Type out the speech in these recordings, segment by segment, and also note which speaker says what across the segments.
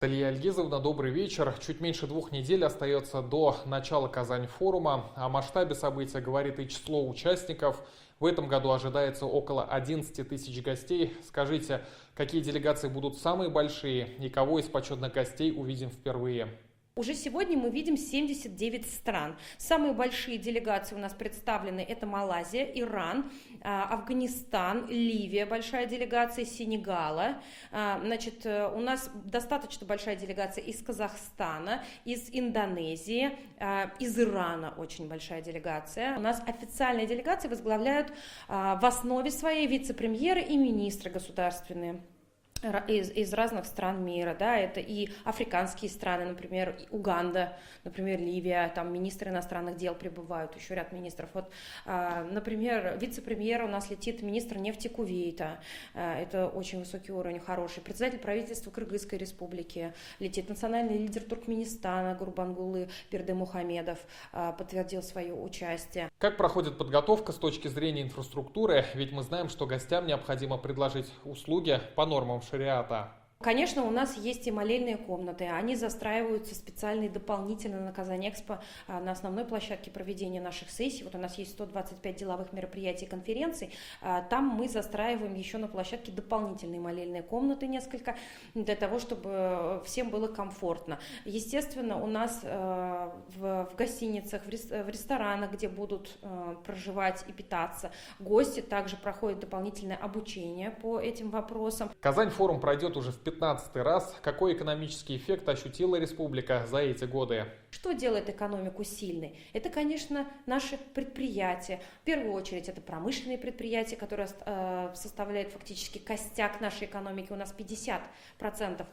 Speaker 1: Талия Альгизовна, добрый вечер. Чуть меньше 2 недель остается до начала Казань-форума. О масштабе события говорит и число участников. В этом году ожидается около 11 тысяч гостей. Скажите, какие делегации будут самые большие и кого из почетных гостей увидим впервые?
Speaker 2: Уже сегодня мы видим 79 стран. Самые большие делегации у нас представлены: это Малайзия, Иран, Афганистан, Ливия, большая делегация Сенегала. У нас достаточно большая делегация из Казахстана, из Индонезии, из Ирана очень большая делегация. У нас официальные делегации возглавляют в основе своей вице-премьеры и министры государственные из разных стран мира, да, это и африканские страны, например, Уганда, например, Ливия, там министры иностранных дел прибывают, еще ряд министров. Вот, например, вице-премьер у нас летит министр нефти Кувейта, это очень высокий уровень, хороший. Председатель правительства Кыргызской республики летит, национальный лидер Туркменистана Гурбангулы Бердымухамедов подтвердил свое участие.
Speaker 1: Как проходит подготовка с точки зрения инфраструктуры? Ведь мы знаем, что гостям необходимо предложить услуги по нормам шариата.
Speaker 2: Конечно, у нас есть и молельные комнаты, они застраиваются специально и дополнительно на Казань-Экспо, на основной площадке проведения наших сессий. Вот у нас есть 125 деловых мероприятий и конференций, там мы застраиваем еще на площадке дополнительные молельные комнаты несколько, для того, чтобы всем было комфортно. Естественно, у нас в гостиницах, в ресторанах, где будут проживать и питаться гости, также проходит дополнительное обучение по этим вопросам.
Speaker 1: Казань-форум пройдет уже в 15-й раз. Какой экономический эффект ощутила республика за эти годы?
Speaker 2: Что делает экономику сильной? Это, конечно, наши предприятия. В первую очередь это промышленные предприятия, которые составляют фактически костяк нашей экономики. У нас 50%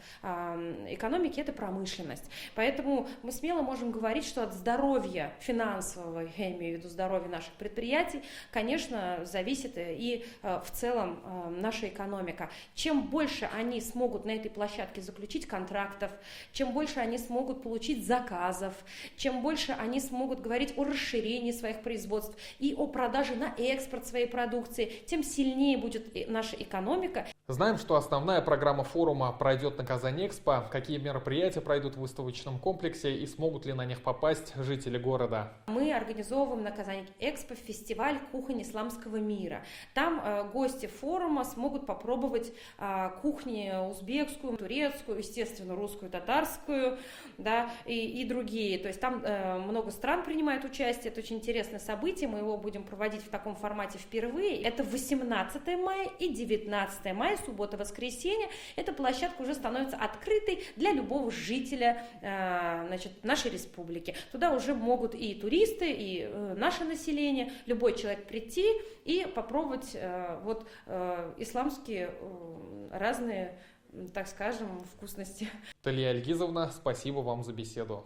Speaker 2: экономики – это промышленность. Поэтому мы смело можем говорить, что от здоровья финансового, я имею в виду здоровья наших предприятий, конечно, зависит и в целом наша экономика. Чем больше они смогут на этой площадке заключить контрактов, чем больше они смогут получить заказов, чем больше они смогут говорить о расширении своих производств и о продаже на экспорт своей продукции, тем сильнее будет наша экономика.
Speaker 1: Знаем, что основная программа форума пройдет на Казань-Экспо. Какие мероприятия пройдут в выставочном комплексе и смогут ли на них попасть жители города?
Speaker 2: Мы организовываем на Казань-Экспо фестиваль кухонь исламского мира. Там гости форума смогут попробовать кухни узбекскую, турецкую, естественно, русскую, татарскую, да, и другие. То есть там много стран принимает участие. Это очень интересное событие. Мы его будем проводить в таком формате впервые. Это 18 мая и 19 мая. Суббота-воскресенье, эта площадка уже становится открытой для любого жителя нашей республики. Туда уже могут и туристы, и наше население, любой человек прийти и попробовать исламские разные, так скажем, вкусности.
Speaker 1: Талия Альгизовна, спасибо вам за беседу.